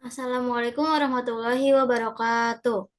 Assalamualaikum warahmatullahi wabarakatuh.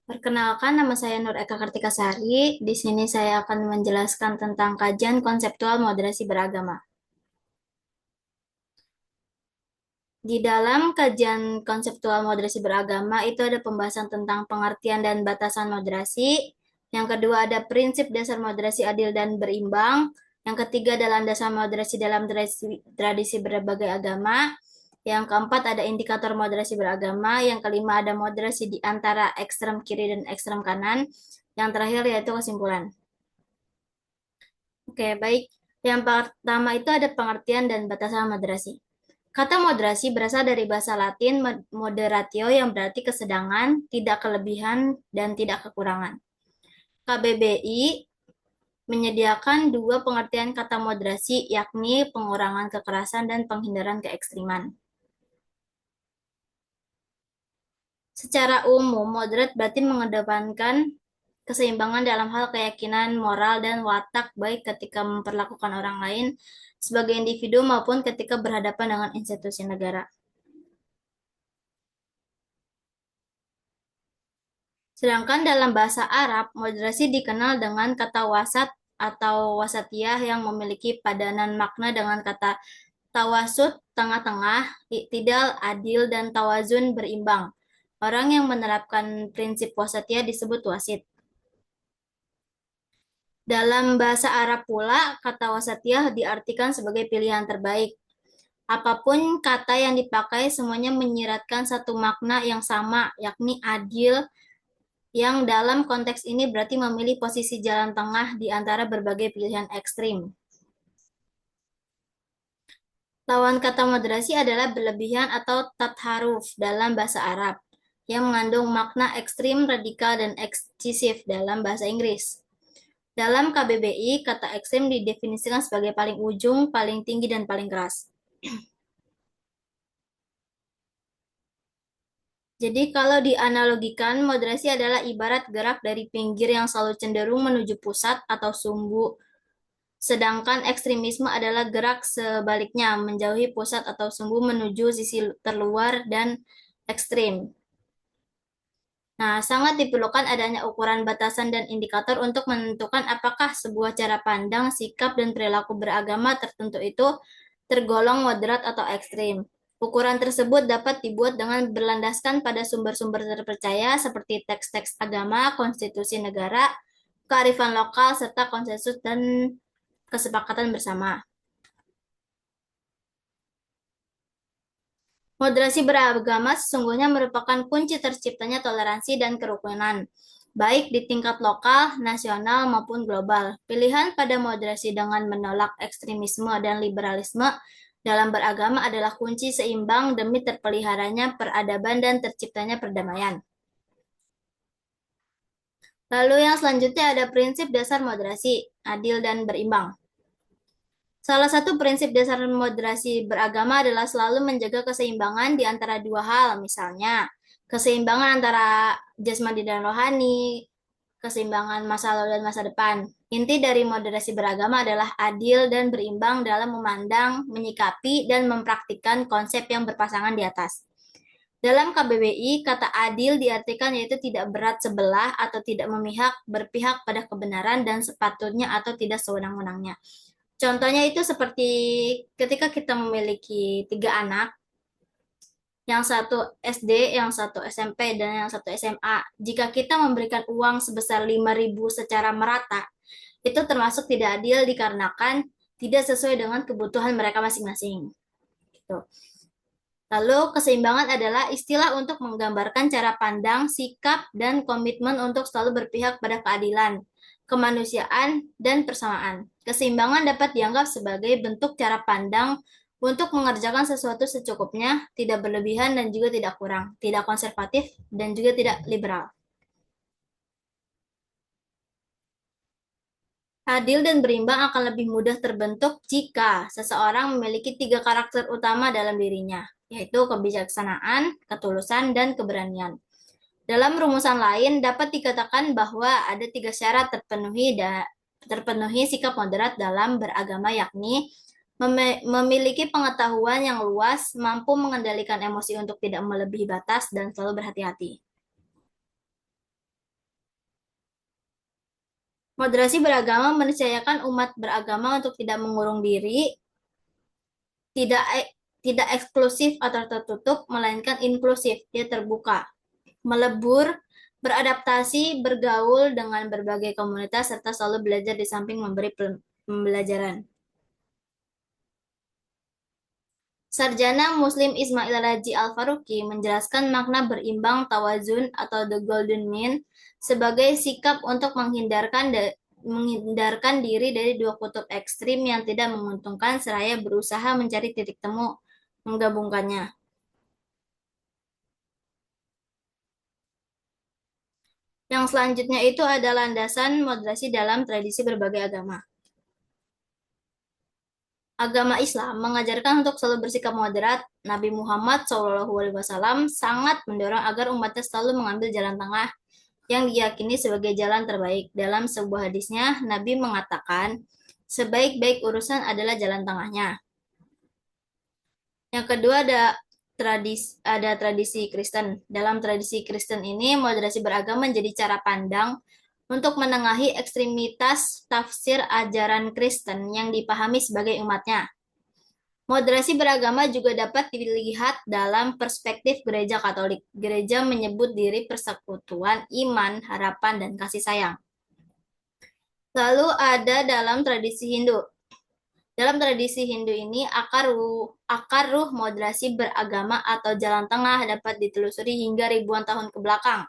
Perkenalkan, nama saya Nur Eka Kartikasari. Di sini saya akan menjelaskan tentang kajian konseptual moderasi beragama. Di dalam kajian konseptual moderasi beragama itu ada pembahasan tentang pengertian dan batasan moderasi. Yang kedua ada prinsip dasar moderasi adil dan berimbang. Yang ketiga adalah landasan moderasi dalam tradisi berbagai agama. Yang keempat ada indikator moderasi beragama. Yang kelima ada moderasi di antara ekstrem kiri dan ekstrem kanan. Yang terakhir yaitu kesimpulan. Oke, baik. Yang pertama itu ada pengertian dan batasan moderasi. Kata moderasi berasal dari bahasa Latin moderatio yang berarti kesedangan, tidak kelebihan, dan tidak kekurangan. KBBI menyediakan dua pengertian kata moderasi, yakni pengurangan kekerasan dan penghindaran keekstriman. Secara umum, moderat berarti mengedepankan keseimbangan dalam hal keyakinan, moral, dan watak baik ketika memperlakukan orang lain sebagai individu maupun ketika berhadapan dengan institusi negara. Sedangkan dalam bahasa Arab, moderasi dikenal dengan kata wasat atau wasatiyah yang memiliki padanan makna dengan kata tawasud, tengah-tengah, iktidal, adil, dan tawazun, berimbang. Orang yang menerapkan prinsip wasatiyah disebut wasit. Dalam bahasa Arab pula, kata wasatiyah diartikan sebagai pilihan terbaik. Apapun kata yang dipakai, semuanya menyiratkan satu makna yang sama, yakni adil, yang dalam konteks ini berarti memilih posisi jalan tengah di antara berbagai pilihan ekstrim. Lawan kata moderasi adalah berlebihan atau tatharuf dalam bahasa Arab, yang mengandung makna ekstrim, radikal, dan ekscisif dalam bahasa Inggris. Dalam KBBI, kata ekstrim didefinisikan sebagai paling ujung, paling tinggi, dan paling keras. Jadi kalau dianalogikan, moderasi adalah ibarat gerak dari pinggir yang selalu cenderung menuju pusat atau sumbu, sedangkan ekstremisme adalah gerak sebaliknya, menjauhi pusat atau sumbu menuju sisi terluar dan ekstrim. Nah, sangat diperlukan adanya ukuran batasan dan indikator untuk menentukan apakah sebuah cara pandang, sikap, dan perilaku beragama tertentu itu tergolong moderat atau ekstrim. Ukuran tersebut dapat dibuat dengan berlandaskan pada sumber-sumber terpercaya seperti teks-teks agama, konstitusi negara, kearifan lokal, serta konsensus dan kesepakatan bersama. Moderasi beragama sesungguhnya merupakan kunci terciptanya toleransi dan kerukunan, baik di tingkat lokal, nasional, maupun global. Pilihan pada moderasi dengan menolak ekstremisme dan liberalisme dalam beragama adalah kunci seimbang demi terpeliharanya peradaban dan terciptanya perdamaian. Lalu yang selanjutnya ada prinsip dasar moderasi, adil dan berimbang. Salah satu prinsip dasar moderasi beragama adalah selalu menjaga keseimbangan di antara dua hal, misalnya keseimbangan antara jasmani dan rohani, keseimbangan masa lalu dan masa depan. Inti dari moderasi beragama adalah adil dan berimbang dalam memandang, menyikapi, dan mempraktikkan konsep yang berpasangan di atas. Dalam KBBI, kata adil diartikan yaitu tidak berat sebelah atau tidak memihak, berpihak pada kebenaran dan sepatutnya atau tidak sewenang-wenangnya. Contohnya itu seperti ketika kita memiliki tiga anak, yang satu SD, yang satu SMP, dan yang satu SMA. Jika kita memberikan uang sebesar 5.000 secara merata, itu termasuk tidak adil dikarenakan tidak sesuai dengan kebutuhan mereka masing-masing. Gitu. Lalu keseimbangan adalah istilah untuk menggambarkan cara pandang, sikap, dan komitmen untuk selalu berpihak pada keadilan, kemanusiaan, dan persamaan. Keseimbangan dapat dianggap sebagai bentuk cara pandang untuk mengerjakan sesuatu secukupnya, tidak berlebihan dan juga tidak kurang, tidak konservatif dan juga tidak liberal. Adil dan berimbang akan lebih mudah terbentuk jika seseorang memiliki tiga karakter utama dalam dirinya, yaitu kebijaksanaan, ketulusan, dan keberanian. Dalam rumusan lain, dapat dikatakan bahwa ada tiga syarat terpenuhi sikap moderat dalam beragama, yakni memiliki pengetahuan yang luas, mampu mengendalikan emosi untuk tidak melebihi batas, dan selalu berhati-hati. Moderasi beragama meniscayakan umat beragama untuk tidak mengurung diri, tidak tidak eksklusif atau tertutup, melainkan inklusif, dia terbuka, melebur, beradaptasi, bergaul dengan berbagai komunitas, serta selalu belajar di samping memberi pembelajaran. Sarjana Muslim Ismail Raji Al-Faruqi menjelaskan makna berimbang tawazun atau the golden mean sebagai sikap untuk menghindarkan diri dari dua kutub ekstrim yang tidak menguntungkan seraya berusaha mencari titik temu menggabungkannya. Yang selanjutnya itu adalah landasan moderasi dalam tradisi berbagai agama. Agama Islam mengajarkan untuk selalu bersikap moderat. Nabi Muhammad SAW sangat mendorong agar umatnya selalu mengambil jalan tengah yang diyakini sebagai jalan terbaik. Dalam sebuah hadisnya, Nabi mengatakan, sebaik-baik urusan adalah jalan tengahnya. Yang kedua ada tradisi Kristen. Dalam tradisi Kristen ini, moderasi beragama menjadi cara pandang untuk menengahi ekstremitas tafsir ajaran Kristen yang dipahami sebagai umatnya. Moderasi beragama juga dapat dilihat dalam perspektif gereja Katolik. Gereja menyebut diri persekutuan iman, harapan, dan kasih sayang. Lalu ada dalam tradisi Hindu. Dalam tradisi Hindu ini, akar ruh moderasi beragama atau jalan tengah dapat ditelusuri hingga ribuan tahun ke belakang.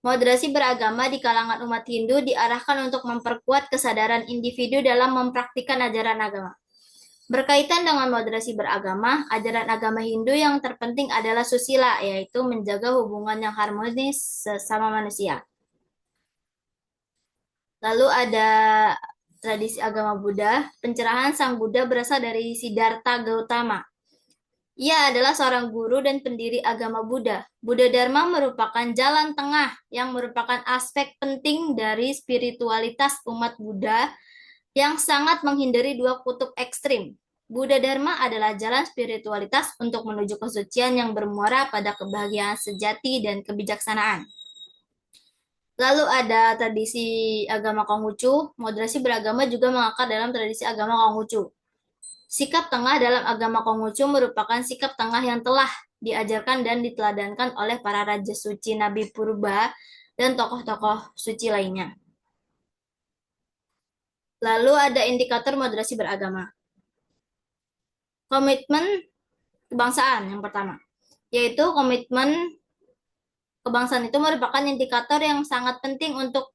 Moderasi beragama di kalangan umat Hindu diarahkan untuk memperkuat kesadaran individu dalam mempraktikkan ajaran agama. Berkaitan dengan moderasi beragama, ajaran agama Hindu yang terpenting adalah susila, yaitu menjaga hubungan yang harmonis sesama manusia. Lalu ada tradisi agama Buddha. Pencerahan Sang Buddha berasal dari Siddhartha Gautama. Ia adalah seorang guru dan pendiri agama Buddha. Buddha Dharma merupakan jalan tengah yang merupakan aspek penting dari spiritualitas umat Buddha yang sangat menghindari dua kutub ekstrim. Buddha Dharma adalah jalan spiritualitas untuk menuju kesucian yang bermuara pada kebahagiaan sejati dan kebijaksanaan. Lalu ada tradisi agama Konghucu. Moderasi beragama juga mengakar dalam tradisi agama Konghucu. Sikap tengah dalam agama Konghucu merupakan sikap tengah yang telah diajarkan dan diteladankan oleh para raja suci Nabi Purba dan tokoh-tokoh suci lainnya. Lalu ada indikator moderasi beragama. Komitmen kebangsaan yang pertama, yaitu komitmen kebangsaan itu merupakan indikator yang sangat penting untuk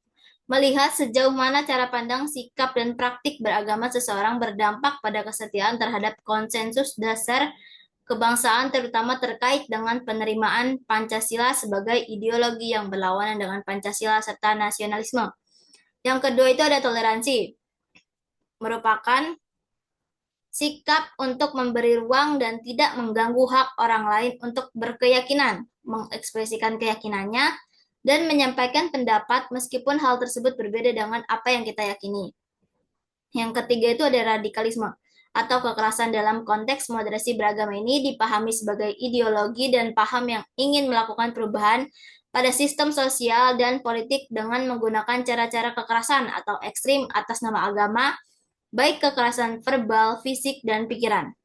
melihat sejauh mana cara pandang, sikap, dan praktik beragama seseorang berdampak pada kesetiaan terhadap konsensus dasar kebangsaan, terutama terkait dengan penerimaan Pancasila sebagai ideologi yang berlawanan dengan Pancasila serta nasionalisme. Yang kedua itu ada toleransi, merupakan sikap untuk memberi ruang dan tidak mengganggu hak orang lain untuk berkeyakinan, mengekspresikan keyakinannya, dan menyampaikan pendapat meskipun hal tersebut berbeda dengan apa yang kita yakini. Yang ketiga itu ada radikalisme atau kekerasan. Dalam konteks moderasi beragama ini dipahami sebagai ideologi dan paham yang ingin melakukan perubahan pada sistem sosial dan politik dengan menggunakan cara-cara kekerasan atau ekstrim atas nama agama, baik kekerasan verbal, fisik, dan pikiran.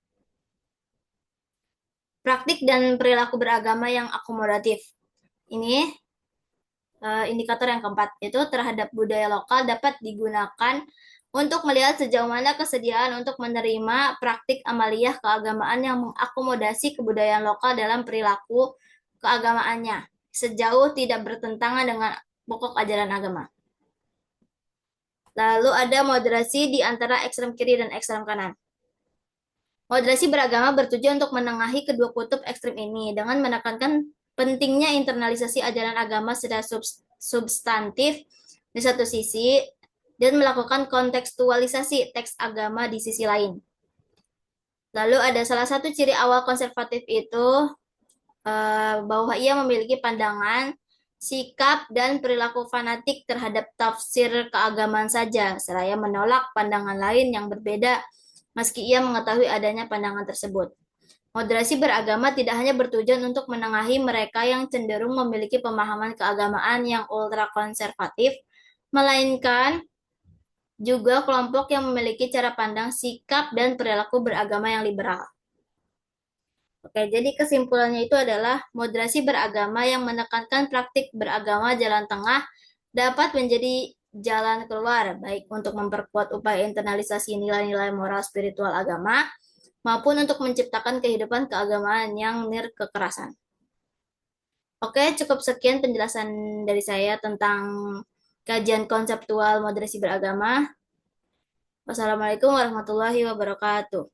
Praktik dan perilaku beragama yang akomodatif. Ini indikator yang keempat, yaitu terhadap budaya lokal dapat digunakan untuk melihat sejauh mana kesediaan untuk menerima praktik amaliyah keagamaan yang mengakomodasi kebudayaan lokal dalam perilaku keagamaannya, sejauh tidak bertentangan dengan pokok ajaran agama. Lalu ada moderasi di antara ekstrem kiri dan ekstrem kanan. Moderasi beragama bertujuan untuk menengahi kedua kutub ekstrem ini dengan menekankan pentingnya internalisasi ajaran agama secara substantif di satu sisi dan melakukan kontekstualisasi teks agama di sisi lain. Lalu ada salah satu ciri awal konservatif itu bahwa ia memiliki pandangan, sikap, dan perilaku fanatik terhadap tafsir keagamaan saja, seraya menolak pandangan lain yang berbeda meski ia mengetahui adanya pandangan tersebut. Moderasi beragama tidak hanya bertujuan untuk menengahi mereka yang cenderung memiliki pemahaman keagamaan yang ultrakonservatif, melainkan juga kelompok yang memiliki cara pandang, sikap, dan perilaku beragama yang liberal. Oke, jadi kesimpulannya itu adalah moderasi beragama yang menekankan praktik beragama jalan tengah dapat menjadi jalan keluar, baik untuk memperkuat upaya internalisasi nilai-nilai moral spiritual agama, maupun untuk menciptakan kehidupan keagamaan yang kekerasan. Oke, cukup sekian penjelasan dari saya tentang kajian konseptual moderasi beragama. Wassalamualaikum warahmatullahi wabarakatuh.